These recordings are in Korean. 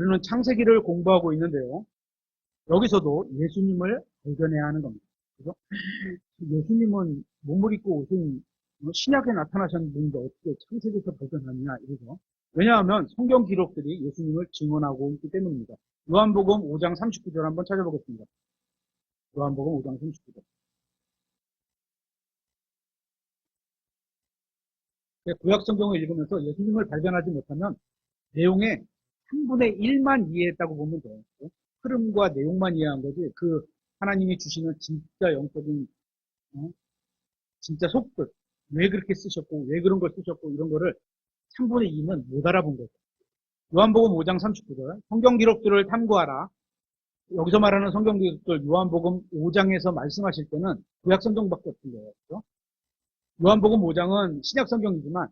우리는 창세기를 공부하고 있는데요. 여기서도 예수님을 발견해야 하는 겁니다. 그죠? 예수님은 몸을 입고 오신 신약에 나타나신 분인데 어떻게 창세기에서 발견하느냐 이러죠. 왜냐하면 성경 기록들이 예수님을 증언하고 있기 때문입니다. 요한복음 5장 39절 한번 찾아보겠습니다. 요한복음 5장 39절. 구약 성경을 읽으면서 예수님을 발견하지 못하면 내용의 3분의 1만 이해했다고 보면 돼요. 흐름과 내용만 이해한 거지 그 하나님이 주시는 진짜 영적인 진짜 속뜻 왜 그렇게 쓰셨고 왜 그런 걸 쓰셨고 이런 거를 3분의 2는 못 알아본 거죠. 요한복음 5장 39절 성경 기록들을 탐구하라. 여기서 말하는 성경 기록들 요한복음 5장에서 말씀하실 때는 구약 성경밖에 없는 거예요. 그렇죠? 요한복음 5장은 신약 성경이지만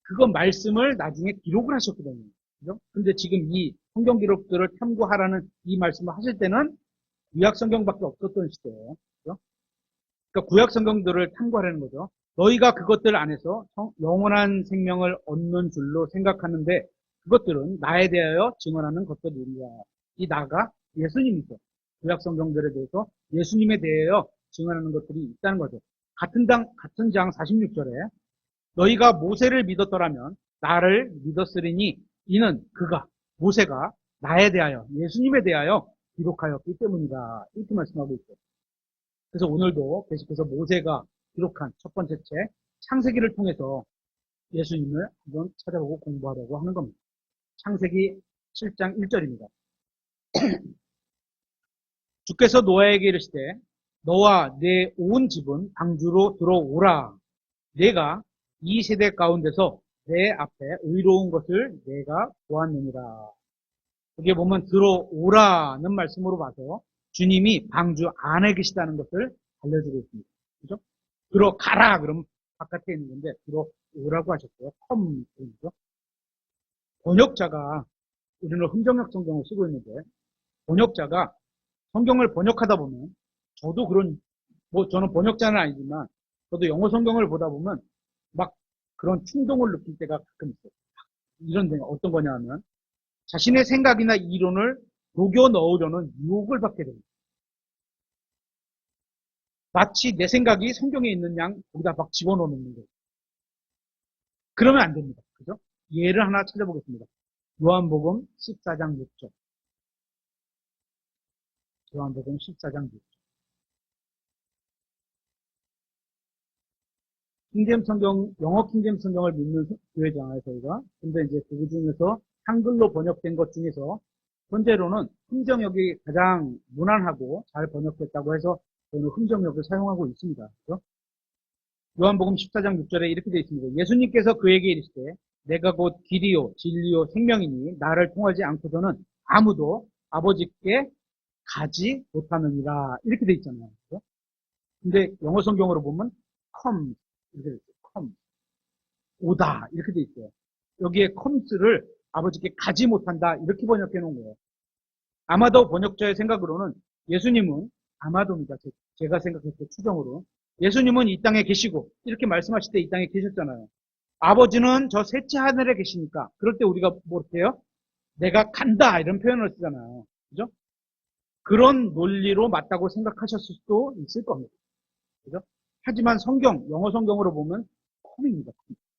그거 말씀을 나중에 기록을 하셨거든요. 그죠? 근데 지금 이 성경 기록들을 탐구하라는 이 말씀을 하실 때는 구약 성경밖에 없었던 시대예요. 그죠? 그러니까 구약 성경들을 탐구하라는 거죠. 너희가 그것들 안에서 영원한 생명을 얻는 줄로 생각하는데 그것들은 나에 대하여 증언하는 것들이니라. 이 나가 예수님이죠. 구약 성경들에 대해서 예수님에 대하여 증언하는 것들이 있다는 거죠. 같은 장 46절에 너희가 모세를 믿었더라면 나를 믿었으리니 이는 모세가 나에 대하여 예수님에 대하여 기록하였기 때문이다. 이렇게 말씀하고 있어요. 그래서 오늘도 계속해서 모세가 기록한 첫 번째 책 창세기를 통해서 예수님을 한번 찾아보고 공부하려고 하는 겁니다. 창세기 7장 1절입니다. 주께서 노아에게 이르시되 너와 내 온 집은 방주로 들어오라. 내가 이 세대 가운데서 내 앞에 의로운 것을 내가 보았느니라. 여기에 보면 들어오라는 말씀으로 봐서 주님이 방주 안에 계시다는 것을 알려주고 있습니다. 그죠? 들어가라 그러면 바깥에 있는 건데 들어오라고 하셨고요. 컴이죠. 번역자가 우리는 흥정역 성경을 쓰고 있는데 번역자가 성경을 번역하다 보면 저도 저는 번역자는 아니지만 저도 영어 성경을 보다 보면 막 그런 충동을 느낄 때가 가끔 있어요. 이런 데가 어떤 거냐 하면 자신의 생각이나 이론을 녹여 넣으려는 유혹을 받게 됩니다. 마치 내 생각이 성경에 있는 양 거기다 막 집어넣는 거예요. 그러면 안 됩니다. 그죠? 예를 하나 찾아보겠습니다. 요한복음 14장 6절. 요한복음 14장 6절. 영어 킹잼 성경을 믿는 교회잖아요, 저희가. 근데 이제 그 중에서 한글로 번역된 것 중에서 현재로는 흥정역이 가장 무난하고 잘 번역됐다고 해서 저는 흥정역을 사용하고 있습니다. 그렇죠? 요한복음 14장 6절에 이렇게 되어 있습니다. 예수님께서 그에게 이르시되 내가 곧 길이요 진리요 생명이니 나를 통하지 않고서는 아무도 아버지께 가지 못하느니라. 이렇게 되어 있잖아요. 그렇죠? 근데 영어 성경으로 보면 come 이렇게 되어 있어요. come 오다 이렇게 되어 있어요. 여기에 come스를 아버지께 가지 못한다 이렇게 번역해 놓은 거예요. 아마도 번역자의 생각으로는 예수님은 아마도입니다. 제가 생각했을 때 추정으로 예수님은 이 땅에 계시고 이렇게 말씀하실 때 이 땅에 계셨잖아요. 아버지는 저 셋째 하늘에 계시니까 그럴 때 우리가 뭐 이렇게 해요? 내가 간다 이런 표현을 쓰잖아요. 그죠? 그런 논리로 맞다고 생각하셨을 수도 있을 겁니다. 그죠? 하지만 영어 성경으로 보면 컴입니다.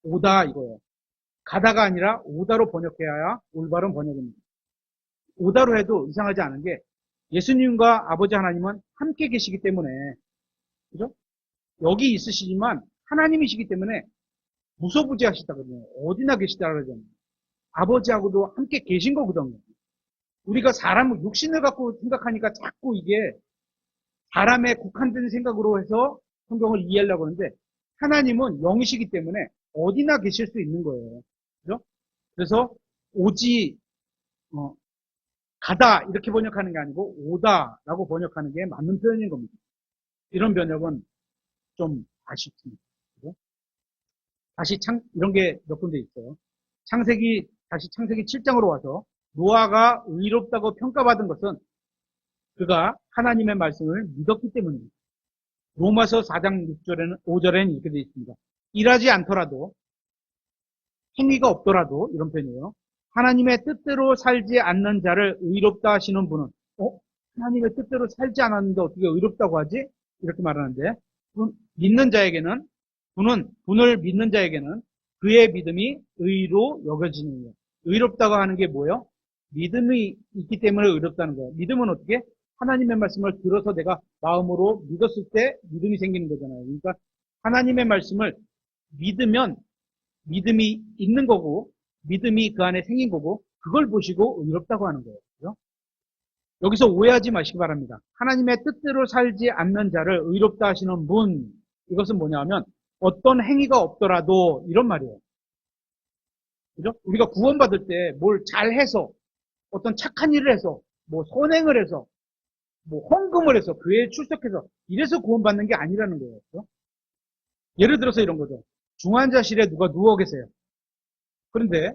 오다 이거예요. 가다가 아니라 오다로 번역해야 올바른 번역입니다. 오다로 해도 이상하지 않은 게 예수님과 아버지 하나님은 함께 계시기 때문에 그죠? 여기 있으시지만 하나님이시기 때문에 무소부지하시다거든요. 어디나 계시다 그러잖아요. 아버지하고도 함께 계신 거거든요. 우리가 사람을 육신을 갖고 생각하니까 자꾸 이게 사람의 국한된 생각으로 해서 성경을 이해하려고 하는데 하나님은 영이시기 때문에 어디나 계실 수 있는 거예요. 그죠? 그래서 가다 이렇게 번역하는 게 아니고 오다라고 번역하는 게 맞는 표현인 겁니다. 이런 번역은 좀 아쉽습니다. 그죠? 다시 이런 게 몇 군데 있어요. 다시 창세기 7장으로 와서 노아가 의롭다고 평가받은 것은 그가 하나님의 말씀을 믿었기 때문입니다. 로마서 4장 5절에는 이렇게 되어 있습니다. 일하지 않더라도 행위가 없더라도 이런 표현이에요. 하나님의 뜻대로 살지 않는 자를 의롭다 하시는 분은, 하나님의 뜻대로 살지 않았는데 어떻게 의롭다고 하지? 이렇게 말하는데, 믿는 자에게는, 분을 믿는 자에게는 그의 믿음이 의로 여겨지는 거예요. 의롭다고 하는 게 뭐예요? 믿음이 있기 때문에 의롭다는 거예요. 믿음은 어떻게? 하나님의 말씀을 들어서 내가 마음으로 믿었을 때 믿음이 생기는 거잖아요. 그러니까 하나님의 말씀을 믿으면 믿음이 있는 거고, 믿음이 그 안에 생긴 거고, 그걸 보시고 의롭다고 하는 거예요. 그죠? 여기서 오해하지 마시기 바랍니다. 하나님의 뜻대로 살지 않는 자를 의롭다 하시는 분, 이것은 뭐냐 하면 어떤 행위가 없더라도 이런 말이에요. 그죠? 우리가 구원받을 때 뭘 잘해서, 어떤 착한 일을 해서, 뭐 선행을 해서, 뭐 헌금을 해서, 교회에 출석해서 이래서 구원받는 게 아니라는 거예요. 그죠? 예를 들어서 이런 거죠. 중환자실에 누가 누워 계세요. 그런데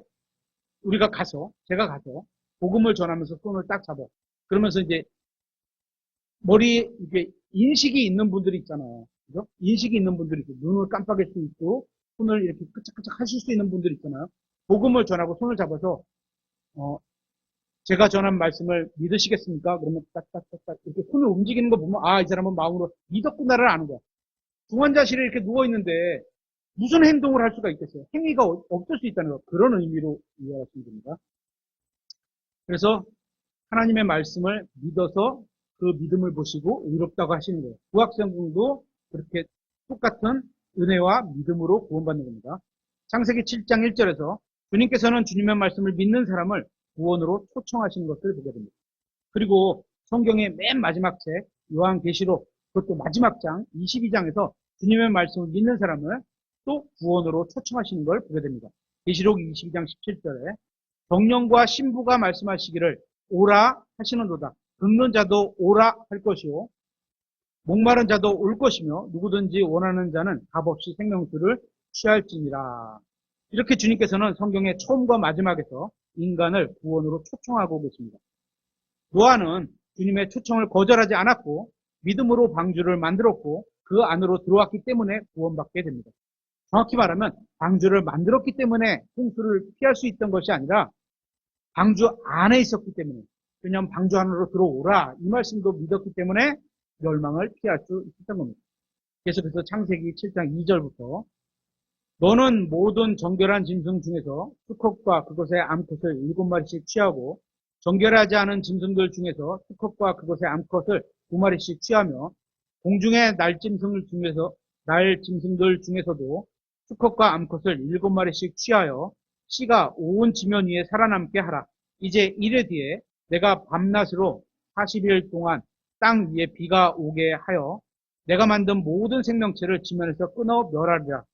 제가 가서 복음을 전하면서 손을 딱 잡아. 그러면서 이제 머리에 이게 인식이 있는 분들이 있잖아요. 그죠? 인식이 있는 분들이 있고, 눈을 깜빡일 수 있고, 손을 이렇게 끄적끄적 하실 수 있는 분들이 있잖아요. 복음을 전하고 손을 잡아서, 제가 전한 말씀을 믿으시겠습니까? 그러면 딱딱딱딱 이렇게 손을 움직이는 거 보면, 이 사람은 마음으로 믿었구나를 아는 거야. 중환자실에 이렇게 누워있는데, 무슨 행동을 할 수가 있겠어요? 행위가 없을 수 있다는 거. 그런 의미로 이해하시면 됩니다. 그래서 하나님의 말씀을 믿어서 그 믿음을 보시고 의롭다고 하시는 거예요. 구약성경도 그렇게 똑같은 은혜와 믿음으로 구원받는 겁니다. 창세기 7장 1절에서 주님께서는 주님의 말씀을 믿는 사람을 구원으로 초청하시는 것을 보게 됩니다. 그리고 성경의 맨 마지막 책 요한계시록, 그것도 마지막 장 22장에서 주님의 말씀을 믿는 사람을 또 구원으로 초청하시는 걸 보게 됩니다. 계시록 22장 17절에 정령과 신부가 말씀하시기를 오라 하시는도다. 듣는 자도 오라 할 것이요 목마른 자도 올 것이며 누구든지 원하는 자는 값없이 생명수를 취할지니라. 이렇게 주님께서는 성경의 처음과 마지막에서 인간을 구원으로 초청하고 계십니다. 노아는 주님의 초청을 거절하지 않았고 믿음으로 방주를 만들었고 그 안으로 들어왔기 때문에 구원받게 됩니다. 정확히 말하면 방주를 만들었기 때문에 홍수를 피할 수 있던 것이 아니라 방주 안에 있었기 때문에, 왜냐하면 방주 안으로 들어오라 이 말씀도 믿었기 때문에 멸망을 피할 수 있었던 겁니다. 계속해서 창세기 7장 2절부터 너는 모든 정결한 짐승 중에서 수컷과 그것의 암컷을 7마리씩 취하고 정결하지 않은 짐승들 중에서 수컷과 그것의 암컷을 2마리씩 취하며 공중의 날짐승들 중에서도 수컷과 암컷을 7마리씩 취하여 씨가 온 지면 위에 살아남게 하라. 이제 이래 뒤에 내가 밤낮으로 40일 동안 땅 위에 비가 오게 하여 내가 만든 모든 생명체를 지면에서 끊어 멸하리라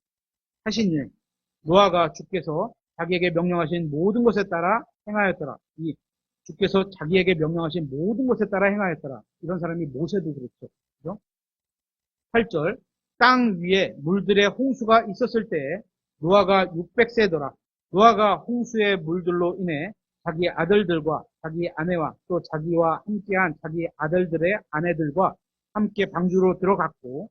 하신 일. 노아가 주께서 자기에게 명령하신 모든 것에 따라 행하였더라. 이 주께서 자기에게 명령하신 모든 것에 따라 행하였더라. 이런 사람이 모세도 그랬죠. 그죠? 8절 땅 위에 물들의 홍수가 있었을 때에 노아가 600세더라. 노아가 홍수의 물들로 인해 자기 아들들과 자기 아내와 또 자기와 함께한 자기 아들들의 아내들과 함께 방주로 들어갔고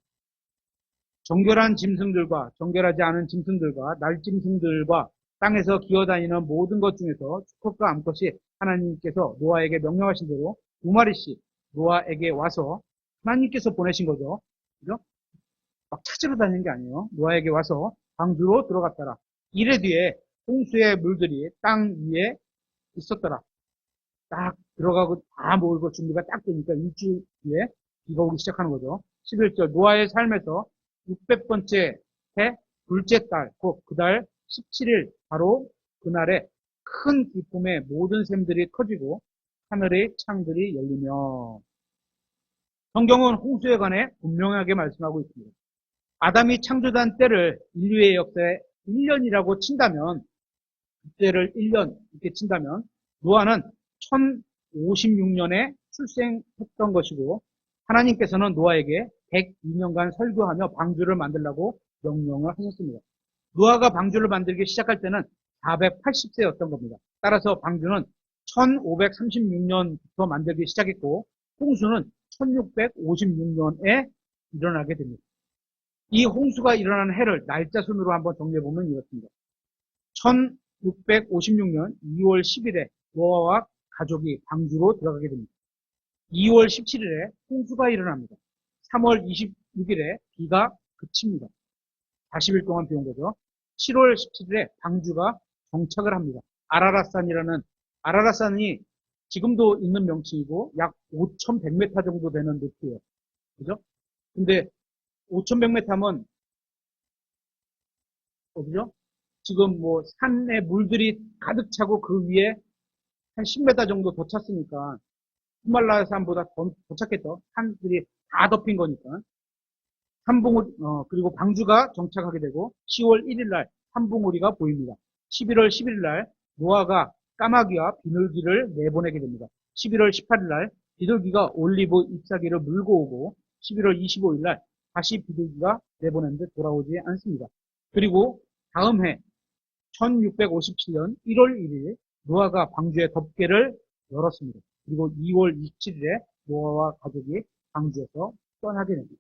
정결한 짐승들과 정결하지 않은 짐승들과 날짐승들과 땅에서 기어다니는 모든 것 중에서 수컷과 암컷이 하나님께서 노아에게 명령하신 대로 2마리씩 노아에게 와서 하나님께서 보내신 거죠. 그죠? 막 찾으러 다니는 게 아니에요. 노아에게 와서 방주로 들어갔더라. 이래 뒤에 홍수의 물들이 땅 위에 있었더라. 딱 들어가고 다 모이고 준비가 딱 되니까 일주일 뒤에 비가 오기 시작하는 거죠. 11절 노아의 삶에서 600번째 해 둘째 달, 곧 그달 17일 바로 그날에 큰 기쁨에 모든 샘들이 터지고 하늘의 창들이 열리며. 성경은 홍수에 관해 분명하게 말씀하고 있습니다. 아담이 창조된 때를 인류의 역사에 1년이라고 친다면, 그때를 1년 이렇게 친다면 노아는 1056년에 출생했던 것이고 하나님께서는 노아에게 102년간 설교하며 방주를 만들라고 명령을 하셨습니다. 노아가 방주를 만들기 시작할 때는 480세였던 겁니다. 따라서 방주는 1536년부터 만들기 시작했고 홍수는 1656년에 일어나게 됩니다. 이 홍수가 일어나는 해를 날짜 순으로 한번 정리해보면 이렇습니다. 1656년 2월 10일에 노아와 가족이 방주로 들어가게 됩니다. 2월 17일에 홍수가 일어납니다. 3월 26일에 비가 그칩니다. 40일 동안 비 온 거죠. 7월 17일에 방주가 정착을 합니다. 아라랏산이 지금도 있는 명칭이고 약 5,100m 정도 되는 높이에요. 그죠? 근데 5,100m면 어디죠? 지금 뭐 산에 물들이 가득 차고 그 위에 한 10m 정도 더 찼으니까 히말라야 산보다 더 찼겠죠. 산들이 다 덮인 거니까. 그리고 방주가 정착하게 되고 10월 1일 날 산봉우리가 보입니다. 11월 11일 날 노아가 까마귀와 비둘기를 내보내게 됩니다. 11월 18일 날 비둘기가 올리브 잎사귀를 물고 오고 11월 25일 날 다시 비둘기가 내보냈는데 돌아오지 않습니다. 그리고 다음 해 1657년 1월 1일 노아가 방주의 덮개를 열었습니다. 그리고 2월 27일에 노아와 가족이 방주에서 떠나게 됩니다.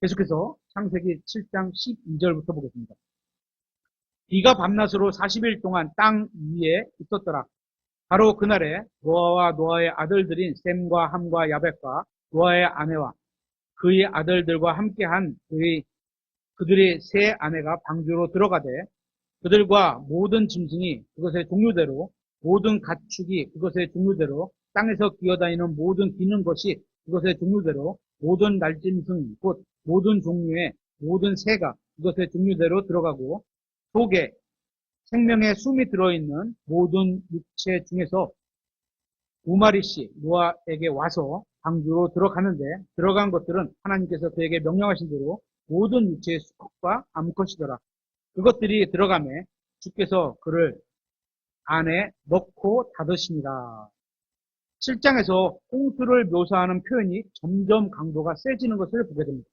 계속해서 창세기 7장 12절부터 보겠습니다. 비가 밤낮으로 40일 동안 땅 위에 있었더라. 바로 그날에 노아와 노아의 아들들인 셈과 함과 야벳과 노아의 아내와 그의 아들들과 함께한 그들의 세 아내가 방주로 들어가되 그들과 모든 짐승이 그것의 종류대로 모든 가축이 그것의 종류대로 땅에서 기어다니는 모든 기는 것이 그것의 종류대로 모든 날짐승 곧 모든 종류의 모든 새가 그것의 종류대로 들어가고 속에 생명의 숨이 들어있는 모든 육체 중에서 2마리씩 노아에게 와서 방주로 들어가는데 들어간 것들은 하나님께서 그에게 명령하신 대로 모든 육체의 수컷과 암컷이더라. 그것들이 들어가매 주께서 그를 안에 넣고 닫으시니라. 7장에서 홍수를 묘사하는 표현이 점점 강도가 세지는 것을 보게 됩니다.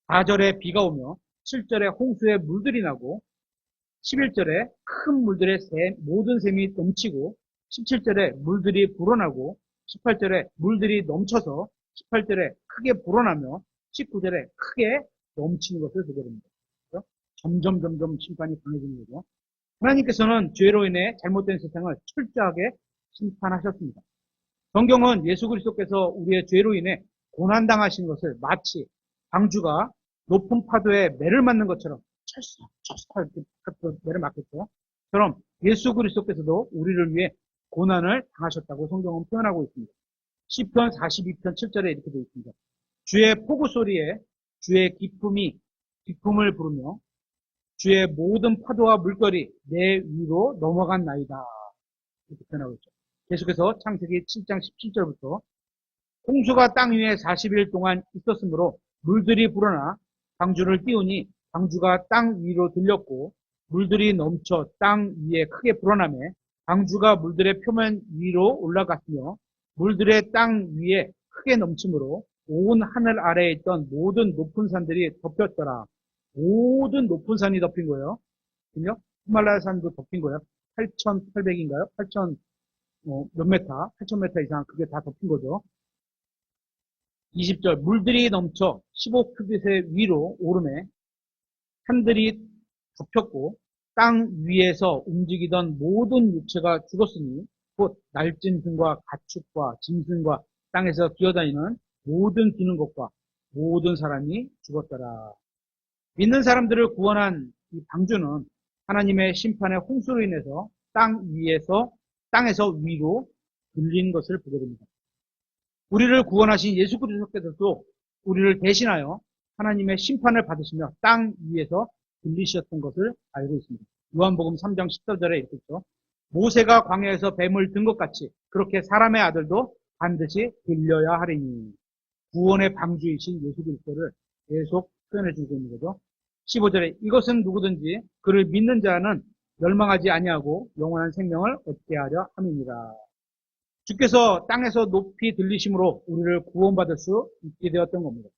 4절에 비가 오며 7절에 홍수에 물들이 나고 11절에 큰 물들의 모든 샘이 넘치고 17절에 물들이 불어나고 18절에 물들이 넘쳐서 18절에 크게 불어나며 19절에 크게 넘치는 것을 보게 됩니다. 그렇죠? 점점 심판이 강해지는 거죠. 하나님께서는 죄로 인해 잘못된 세상을 철저하게 심판하셨습니다. 성경은 예수 그리스도께서 우리의 죄로 인해 고난당하신 것을 마치 방주가 높은 파도에 매를 맞는 것처럼 철썩 이렇게 매를 맞겠죠. 그럼 예수 그리스도께서도 우리를 위해 고난을 당하셨다고 성경은 표현하고 있습니다. 시편 42편 7절에 이렇게 되어 있습니다. 주의 포구 소리에 주의 기쁨을 부르며 주의 모든 파도와 물결이 내 위로 넘어간 나이다. 이렇게 표현하고 있죠. 계속해서 창세기 7장 17절부터 홍수가 땅 위에 40일 동안 있었으므로 물들이 불어나 방주를 띄우니 방주가 땅 위로 들렸고 물들이 넘쳐 땅 위에 크게 불어나매 방주가 물들의 표면 위로 올라갔으며 물들의 땅 위에 크게 넘침으로 온 하늘 아래에 있던 모든 높은 산들이 덮였더라. 모든 높은 산이 덮인 거예요. 그죠? 히말라야 산도 덮인 거예요. 8,800인가요? 8,000 몇 메타? 8,000m 이상 그게 다 덮인 거죠. 20절 물들이 넘쳐 15큐빗의 위로 오르매 산들이 덮였고 땅 위에서 움직이던 모든 육체가 죽었으니 곧 날짐승과 가축과 짐승과 땅에서 기어다니는 모든 기는 것과 모든 사람이 죽었더라. 믿는 사람들을 구원한 이 방주는 하나님의 심판의 홍수로 인해서 땅에서 위로 들린 것을 보게 됩니다. 우리를 구원하신 예수 그리스도께서도 우리를 대신하여 하나님의 심판을 받으시며 땅 위에서 들리셨던 것을 알고 있습니다. 요한복음 3장 14절에 이렇게 있죠. 모세가 광야에서 뱀을 든 것 같이 그렇게 사람의 아들도 반드시 들려야 하리니. 구원의 방주이신 예수 그리스도를 계속 표현해 주고 있는 거죠. 15절에 이것은 누구든지 그를 믿는 자는 멸망하지 아니하고 영원한 생명을 얻게 하려 함이니라. 주께서 땅에서 높이 들리심으로 우리를 구원받을 수 있게 되었던 겁니다.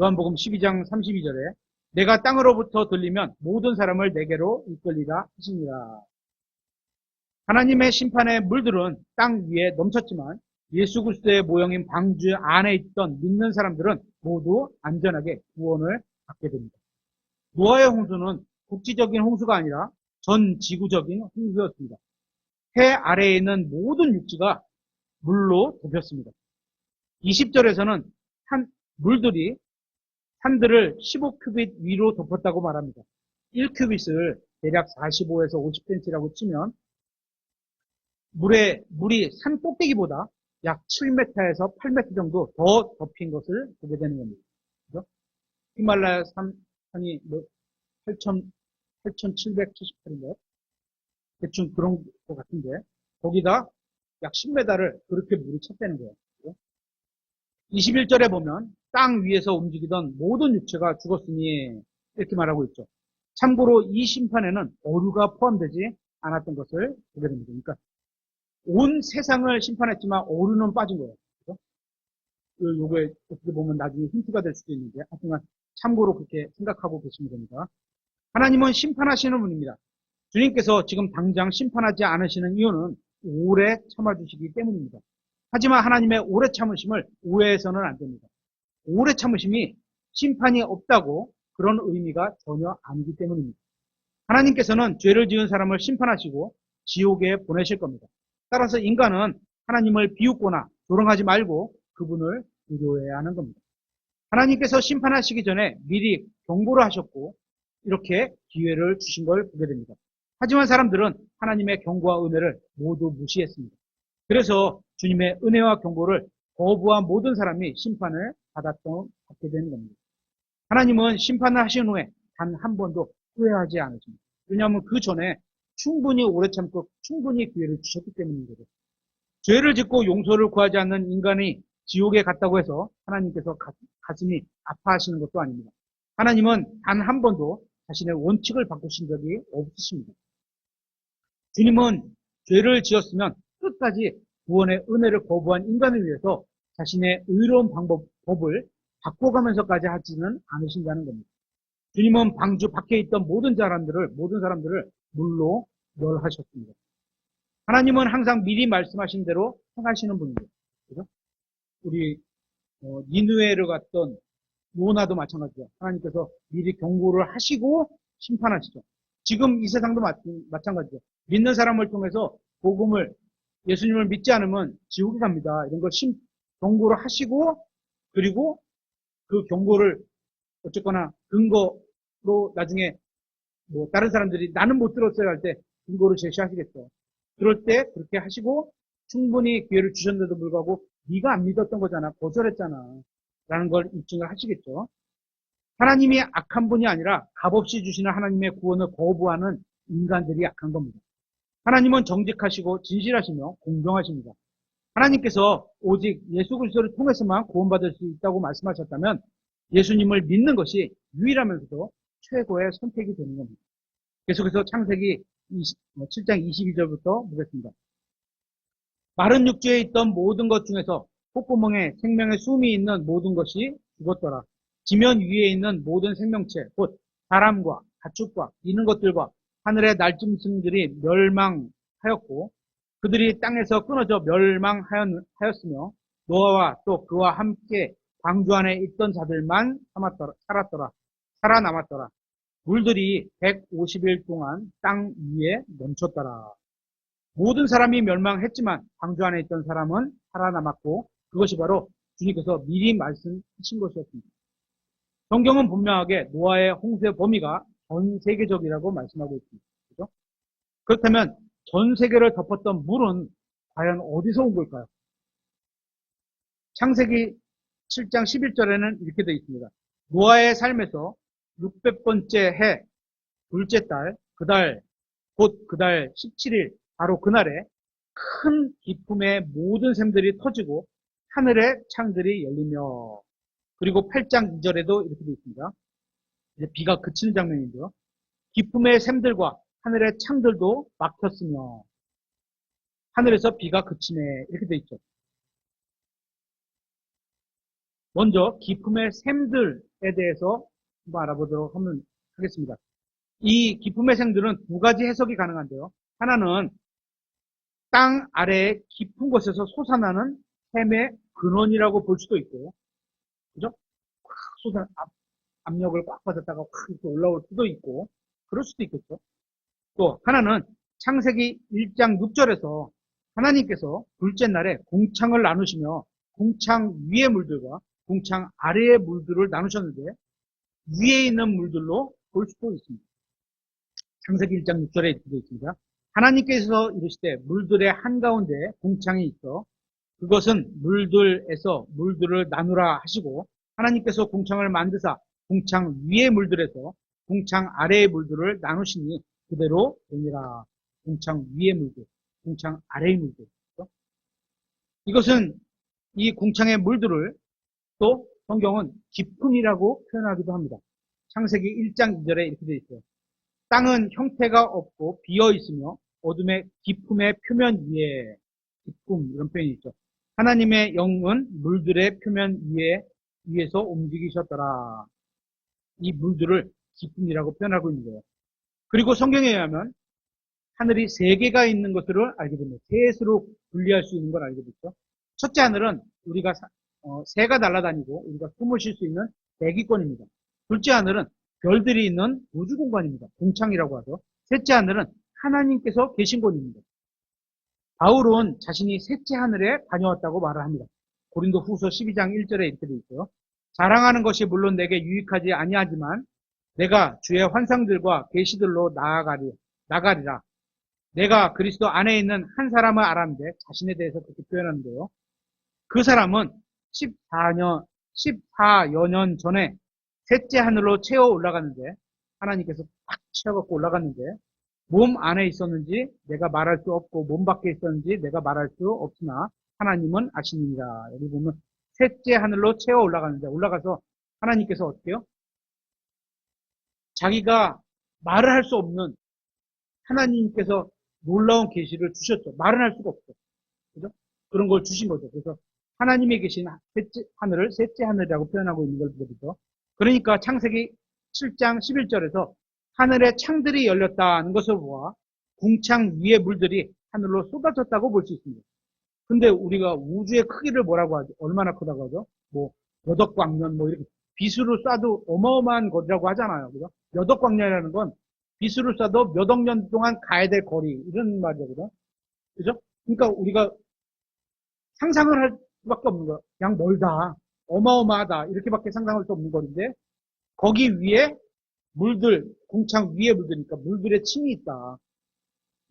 요한복음 12장 32절에 내가 땅으로부터 들리면 모든 사람을 내게로 이끌리라 하시니라. 하나님의 심판의 물들은 땅 위에 넘쳤지만 예수 그리스도의 모형인 방주 안에 있던 믿는 사람들은 모두 안전하게 구원을 받게 됩니다. 노아의 홍수는 국지적인 홍수가 아니라 전 지구적인 홍수였습니다. 해 아래에 있는 모든 육지가 물로 덮였습니다. 20절에서는 물들이 산들을 15큐빗 위로 덮었다고 말합니다. 1큐빗을 대략 45에서 50cm라고 치면 물이 산 꼭대기보다 약 7m에서 8m 정도 더 덮인 것을 보게 되는 겁니다. 그죠? 히말라야 산이 8,778인가요? 대충 그런 것 같은데, 거기다 약 10m를 그렇게 물이 찼다는 거예요. 그죠? 21절에 보면 땅 위에서 움직이던 모든 육체가 죽었으니 이렇게 말하고 있죠. 참고로 이 심판에는 어류가 포함되지 않았던 것을 보게 됩니다. 그러니까 온 세상을 심판했지만 어류는 빠진 거예요. 그죠? 요게 어떻게 보면 나중에 힌트가 될 수도 있는데 하여튼 참고로 그렇게 생각하고 계시면 됩니다. 하나님은 심판하시는 분입니다. 주님께서 지금 당장 심판하지 않으시는 이유는 오래 참아주시기 때문입니다. 하지만 하나님의 오래 참으심을 오해해서는 안 됩니다. 오래 참으심이 심판이 없다고 그런 의미가 전혀 아니기 때문입니다. 하나님께서는 죄를 지은 사람을 심판하시고 지옥에 보내실 겁니다. 따라서 인간은 하나님을 비웃거나 조롱하지 말고 그분을 두려워해야 하는 겁니다. 하나님께서 심판하시기 전에 미리 경고를 하셨고 이렇게 기회를 주신 걸 보게 됩니다. 하지만 사람들은 하나님의 경고와 은혜를 모두 무시했습니다. 그래서 주님의 은혜와 경고를 거부한 모든 사람이 심판을 받게 되는 겁니다. 하나님은 심판을 하신 후에 단 한 번도 후회하지 않으십니다. 왜냐하면 그 전에 충분히 오래 참고 충분히 기회를 주셨기 때문인 거죠. 죄를 짓고 용서를 구하지 않는 인간이 지옥에 갔다고 해서 하나님께서 가슴이 아파하시는 것도 아닙니다. 하나님은 단 한 번도 자신의 원칙을 바꾸신 적이 없으십니다. 주님은 죄를 지었으면 끝까지 구원의 은혜를 거부한 인간을 위해서 자신의 의로운 법을 바꿔가면서까지 하지는 않으신다는 겁니다. 주님은 방주 밖에 있던 모든 사람들을 물로 멸하셨습니다. 하나님은 항상 미리 말씀하신 대로 행하시는 분입니다. 그죠? 우리 니느웨를 갔던 요나도 마찬가지죠. 하나님께서 미리 경고를 하시고 심판하시죠. 지금 이 세상도 마찬가지죠. 믿는 사람을 통해서 복음을 예수님을 믿지 않으면 지옥에 갑니다. 이런 걸 경고를 하시고 그리고 그 경고를 어쨌거나 근거로 나중에 다른 사람들이 나는 못 들었어요 할 때 근거를 제시하시겠죠. 그럴 때 그렇게 하시고 충분히 기회를 주셨는데도 불구하고 네가 안 믿었던 거잖아. 거절했잖아. 라는 걸 입증을 하시겠죠. 하나님이 악한 분이 아니라 값없이 주시는 하나님의 구원을 거부하는 인간들이 악한 겁니다. 하나님은 정직하시고 진실하시며 공정하십니다. 하나님께서 오직 예수 그리스도를 통해서만 구원받을 수 있다고 말씀하셨다면 예수님을 믿는 것이 유일하면서도 최고의 선택이 되는 겁니다. 계속해서 창세기 7장 22절부터 보겠습니다. 마른 육지에 있던 모든 것 중에서 콧구멍에 생명의 숨이 있는 모든 것이 죽었더라. 지면 위에 있는 모든 생명체, 곧 사람과 가축과 있는 것들과 하늘의 날짐승들이 멸망하였고 그들이 땅에서 끊어져 멸망하였으며 노아와 또 그와 함께 방주 안에 있던 자들만 살아남았더라. 물들이 150일 동안 땅 위에 넘쳤더라. 모든 사람이 멸망했지만 방주 안에 있던 사람은 살아남았고 그것이 바로 주님께서 미리 말씀하신 것이었습니다. 성경은 분명하게 노아의 홍수의 범위가 전 세계적이라고 말씀하고 있습니다. 그렇죠? 그렇다면 전 세계를 덮었던 물은 과연 어디서 온 걸까요? 창세기 7장 11절에는 이렇게 되어 있습니다. 노아의 삶에서 600번째 해, 둘째 달, 곧 그달 17일, 바로 그날에 큰 기쁨의 모든 샘들이 터지고 하늘의 창들이 열리며 그리고 8장 2절에도 이렇게 되어 있습니다. 이제 비가 그치는 장면인데요. 기쁨의 샘들과 하늘의 창들도 막혔으며 하늘에서 비가 그치네 이렇게 되어 있죠. 먼저 기쁨의 샘들에 대해서 한번 알아보도록 하겠습니다. 이 기쁨의 샘들은 두 가지 해석이 가능한데요. 하나는 땅 아래의 깊은 곳에서 솟아나는 샘의 근원이라고 볼 수도 있고, 그죠? 압력을 꽉 받았다가 확 이렇게 올라올 수도 있고, 그럴 수도 있겠죠. 또 하나는 창세기 1장 6절에서 하나님께서 둘째 날에 공창을 나누시며 공창 위의 물들과 공창 아래의 물들을 나누셨는데 위에 있는 물들로 볼 수도 있습니다. 창세기 1장 6절에 이렇게 되어 있습니다. 하나님께서 이르시되 물들의 한가운데 공창이 있어 그것은 물들에서 물들을 나누라 하시고 하나님께서 공창을 만드사 공창 위의 물들에서 공창 아래의 물들을 나누시니 그대로 되니라. 공창 위의 물들, 공창 아래의 물들. 그렇죠? 이것은 이 공창의 물들을 또 성경은 깊음이라고 표현하기도 합니다. 창세기 1장 2절에 이렇게 되어 있어요. 땅은 형태가 없고 비어 있으며 어둠의 깊음의 표면 위에 깊음 이런 표현이 있죠. 하나님의 영은 물들의 표면 위에서 움직이셨더라. 이 물들을 깊음이라고 표현하고 있는 거예요. 그리고 성경에 의하면 하늘이 세 개가 있는 것을 알게 됩니다. 셋으로 분리할 수 있는 걸 알게 됐죠. 첫째 하늘은 우리가 새가 날아다니고 우리가 숨을 쉴 수 있는 대기권입니다. 둘째 하늘은 별들이 있는 우주 공간입니다. 공창이라고 하죠. 셋째 하늘은 하나님께서 계신 곳입니다. 바울은 자신이 셋째 하늘에 다녀왔다고 말을 합니다. 고린도 후서 12장 1절에 이렇게 되어 있어요. 자랑하는 것이 물론 내게 유익하지 아니하지만 내가 주의 환상들과 계시들로 나가리라. 내가 그리스도 안에 있는 한 사람을 알았는데 자신에 대해서 그렇게 표현하는데요. 그 사람은 14여 년 전에 셋째 하늘로 채워 올라갔는데 하나님께서 딱 채워갖고 올라갔는데 몸 안에 있었는지 내가 말할 수 없고 몸 밖에 있었는지 내가 말할 수 없으나 하나님은 아시니라. 여기 보면 셋째 하늘로 채워 올라갔는데 올라가서 하나님께서 어떻게 해요? 자기가 말을 할 수 없는 하나님께서 놀라운 계시를 주셨죠. 말은 할 수가 없죠. 그죠? 그런 걸 주신 거죠. 그래서 하나님이 계신 셋째 하늘을 셋째 하늘이라고 표현하고 있는 걸 보죠. 그러니까 창세기 7장 11절에서 하늘의 창들이 열렸다는 것을 보아 궁창 위의 물들이 하늘로 쏟아졌다고 볼 수 있습니다. 근데 우리가 우주의 크기를 뭐라고 하죠? 얼마나 크다고 하죠? 뭐 몇 억 광년 뭐 이렇게 비수로 쏴도 어마어마한 거리라고 하잖아요. 그죠? 몇 억 광년이라는 건 비수를 쏴도 몇 억 년 동안 가야 될 거리 이런 말이거든요. 그죠? 그러니까 우리가 상상을 할 수밖에 없는 거예요. 그냥 멀다, 어마어마하다 이렇게밖에 상상할 수 없는 거리인데 거기 위에 물들, 공창 위에 물들니까 물들의 층이 있다.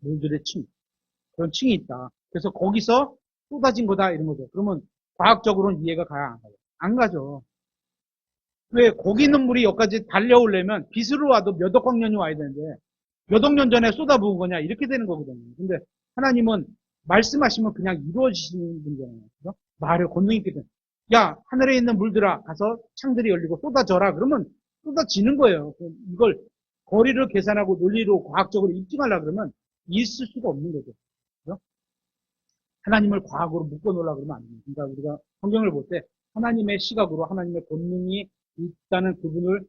물들의 층. 그런 층이 있다. 그래서 거기서 쏟아진 거다 이런 거죠. 그러면 과학적으로는 이해가 가야 안 가요. 안 가죠. 왜 거기 있는 물이 여기까지 달려오려면 비수로 와도 몇 억 광년이 와야 되는데 몇 억 년 전에 쏟아부은 거냐 이렇게 되는 거거든요. 근데 하나님은 말씀하시면 그냥 이루어지시는 분이잖아요. 그죠? 말을 권능있게 된. 야 하늘에 있는 물들아 가서 창들이 열리고 쏟아져라. 그러면 쏟아지는 거예요. 이걸 거리를 계산하고 논리로 과학적으로 입증하려고 그러면 있을 수가 없는 거죠. 그죠? 하나님을 과학으로 묶어놓으려고 그러면 안 됩니다. 그러니까 우리가 성경을 볼 때 하나님의 시각으로 하나님의 권능이 있다는 부분을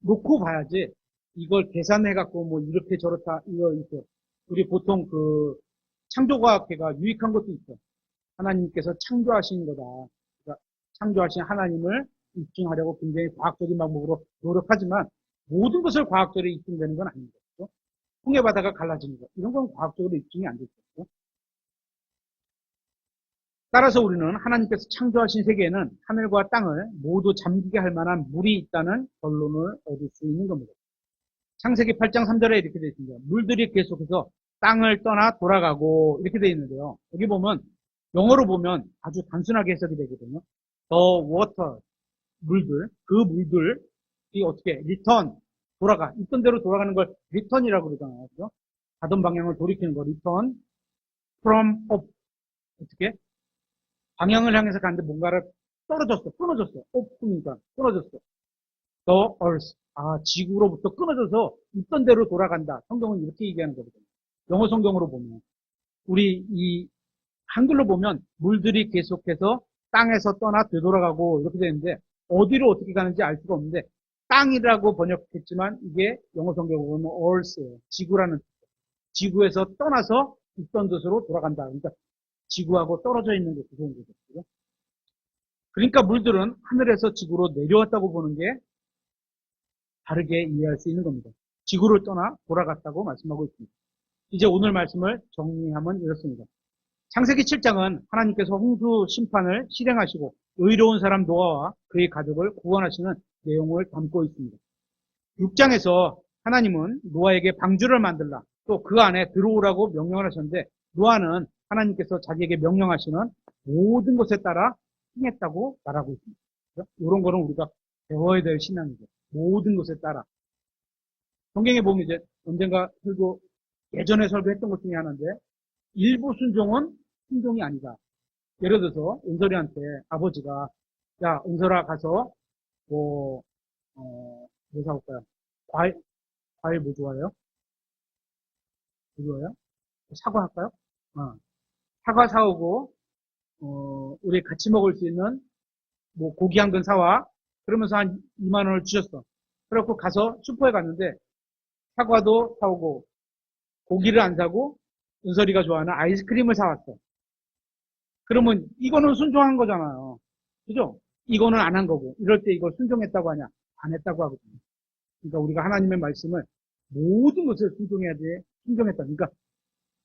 놓고 봐야지 이걸 계산해갖고 뭐 이렇게 저렇다 이거 있어요. 우리 보통 그 창조과학계가 유익한 것도 있어. 하나님께서 창조하신 거다. 그러니까 창조하신 하나님을 입증하려고 굉장히 과학적인 방법으로 노력하지만 모든 것을 과학적으로 입증되는 건 아닌 거죠. 홍해 바다가 갈라지는 것 이런 건 과학적으로 입증이 안 됐죠. 따라서 우리는 하나님께서 창조하신 세계에는 하늘과 땅을 모두 잠기게 할 만한 물이 있다는 결론을 얻을 수 있는 겁니다. 창세기 8장 3절에 이렇게 되어 있습니다. 물들이 계속해서 땅을 떠나 돌아가고 이렇게 되어 있는데요. 여기 보면 영어로 보면 아주 단순하게 해석이 되거든요. The water, 물들, 그 물들이 어떻게 return, 돌아가. 있던 대로 돌아가는 걸 return이라고 그러잖아요. 그죠? 가던 방향을 돌이키는 거 return from up. 어떻게? 방향을 향해서 가는데 뭔가를 떨어졌어, 끊어졌어. 오프니까 끊어졌어. The earth. 지구로부터 끊어져서 있던 대로 돌아간다. 성경은 이렇게 얘기하는 거거든요. 영어 성경으로 보면. 우리 이 한글로 보면 물들이 계속해서 땅에서 떠나 되돌아가고 이렇게 되는데 어디로 어떻게 가는지 알 수가 없는데 땅이라고 번역했지만 이게 영어 성경으로 보면 earth예요. 지구라는 뜻. 지구에서 떠나서 있던 곳으로 돌아간다. 그러니까 지구하고 떨어져 있는 게 그런 거죠. 그러니까 물들은 하늘에서 지구로 내려왔다고 보는 게 다르게 이해할 수 있는 겁니다. 지구를 떠나 돌아갔다고 말씀하고 있습니다. 이제 오늘 말씀을 정리하면 이렇습니다. 창세기 7장은 하나님께서 홍수 심판을 실행하시고 의로운 사람 노아와 그의 가족을 구원하시는 내용을 담고 있습니다. 6장에서 하나님은 노아에게 방주를 만들라 또 그 안에 들어오라고 명령을 하셨는데 노아는 하나님께서 자기에게 명령하시는 모든 것에 따라 행했다고 말하고 있습니다. 이런 거는 우리가 배워야 될 신앙이죠. 모든 것에 따라. 성경에 보면 이제 언젠가 예전에 설교했던 것 중에 하나인데 일부 순종은 순종이 아니다. 예를 들어서 은설이한테 아버지가 야 은설아 가서 뭐 사올까요? 과일 뭐 좋아해요? 뭐 좋아해요? 사과 할까요? 사과 사오고 우리 같이 먹을 수 있는 뭐 고기 한 근 사와. 그러면서 한 2만 원을 주셨어. 그래갖고 가서 슈퍼에 갔는데 사과도 사오고 고기를 안 사고 은설이가 좋아하는 아이스크림을 사왔어. 그러면 이거는 순종한 거잖아요. 그죠? 이거는 안 한 거고. 이럴 때 이걸 순종했다고 하냐? 안 했다고 하거든요. 그러니까 우리가 하나님의 말씀을 모든 것을 순종해야 돼. 순종했다. 그러니까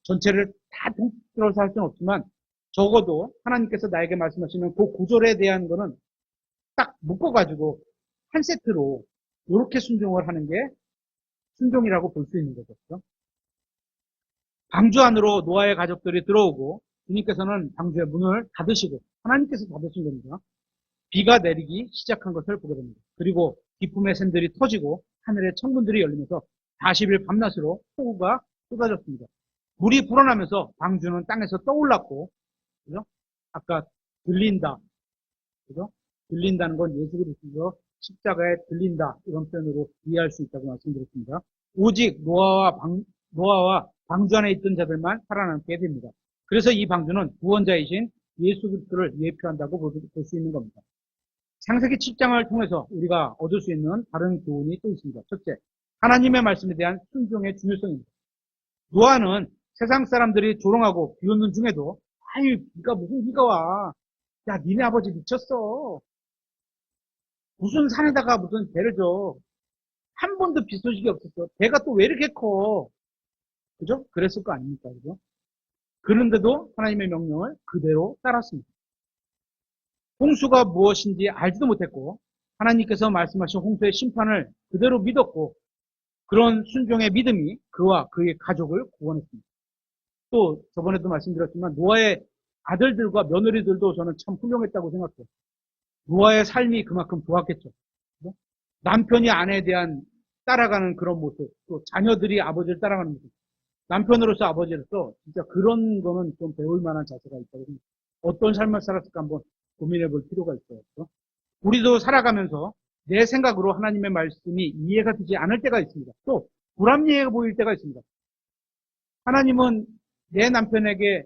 전체를 다 통틀어서 할 수는 없지만 적어도 하나님께서 나에게 말씀하시는 그 구절에 대한 거는 딱 묶어가지고 한 세트로 이렇게 순종을 하는 게 순종이라고 볼 수 있는 거죠. 그렇죠? 방주 안으로 노아의 가족들이 들어오고 주님께서는 방주의 문을 닫으시고 하나님께서 닫으신 겁니다. 비가 내리기 시작한 것을 보게 됩니다. 그리고 기쁨의 샘들이 터지고 하늘의 창문들이 열리면서 40일 밤낮으로 폭우가 쏟아졌습니다. 물이 불어나면서 방주는 땅에서 떠올랐고, 그죠? 아까 들린다, 그죠? 들린다는 건 예수 그리스도 십자가에 들린다 이런 표현으로 이해할 수 있다고 말씀드렸습니다. 오직 노아와 방주 안에 있던 자들만 살아남게 됩니다. 그래서 이 방주는 구원자이신 예수 그리스도를 예표한다고 볼 수 있는 겁니다. 창세기 7장을 통해서 우리가 얻을 수 있는 다른 교훈이 또 있습니다. 첫째, 하나님의 말씀에 대한 순종의 중요성입니다. 노아는 세상 사람들이 조롱하고 비웃는 중에도 아유 비가 무슨 비가 와. 야 니네 아버지 미쳤어. 무슨 산에다가 무슨 배를 줘. 한 번도 비 소식이 없었어. 배가 또 왜 이렇게 커. 그죠? 그랬을 거 아닙니까? 그죠? 그런데도 하나님의 명령을 그대로 따랐습니다. 홍수가 무엇인지 알지도 못했고 하나님께서 말씀하신 홍수의 심판을 그대로 믿었고 그런 순종의 믿음이 그와 그의 가족을 구원했습니다. 또 저번에도 말씀드렸지만 노아의 아들들과 며느리들도 저는 참 훌륭했다고 생각해요. 노아의 삶이 그만큼 좋았겠죠. 남편이 아내에 대한 따라가는 그런 모습, 또 자녀들이 아버지를 따라가는 모습, 남편으로서 아버지로서 진짜 그런 거는 좀 배울 만한 자세가 있다고 생각해요. 어떤 삶을 살았을까 한번 고민해 볼 필요가 있어요. 그렇죠? 우리도 살아가면서 내 생각으로 하나님의 말씀이 이해가 되지 않을 때가 있습니다. 또 불합리해 보일 때가 있습니다. 하나님은 내 남편에게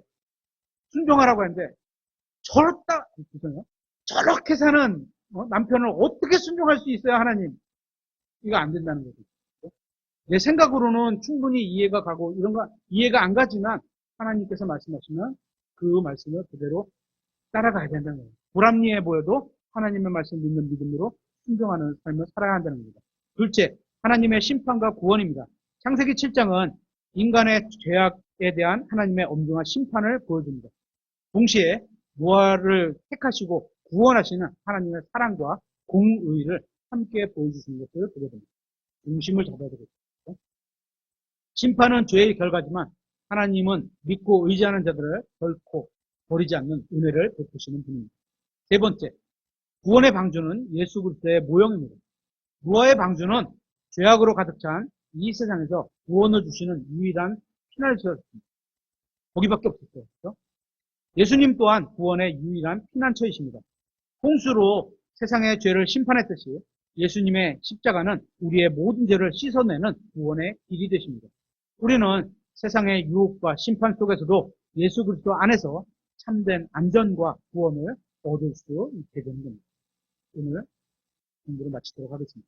순종하라고 했는데 저렇게 사는 남편을 어떻게 순종할 수 있어요, 하나님? 이거 안 된다는 거죠. 내 생각으로는 충분히 이해가 가고 이런 거 이해가 안 가지만 하나님께서 말씀하시면 그 말씀을 그대로 따라가야 된다는 거예요. 불합리해 보여도 하나님의 말씀 믿는 믿음으로 순종하는 삶을 살아야 한다는 겁니다. 둘째, 하나님의 심판과 구원입니다. 창세기 7장은 인간의 죄악에 대한 하나님의 엄중한 심판을 보여줍니다. 동시에 노아를 택하시고 구원하시는 하나님의 사랑과 공의를 함께 보여주시는 것을 보게 됩니다. 중심을 잡아야 되겠죠. 심판은 죄의 결과지만 하나님은 믿고 의지하는 자들을 결코 버리지 않는 은혜를 베푸시는 분입니다. 세 번째, 구원의 방주는 예수 그리스도의 모형입니다. 노아의 방주는 죄악으로 가득 찬 이 세상에서 구원을 주시는 유일한 피난처였습니다. 거기밖에 없었어요. 그렇죠? 예수님 또한 구원의 유일한 피난처이십니다. 홍수로 세상의 죄를 심판했듯이 예수님의 십자가는 우리의 모든 죄를 씻어내는 구원의 길이 되십니다. 우리는 세상의 유혹과 심판 속에서도 예수 그리스도 안에서 참된 안전과 구원을 얻을 수 있게 되는 겁니다. 오늘 공부를 마치도록 하겠습니다.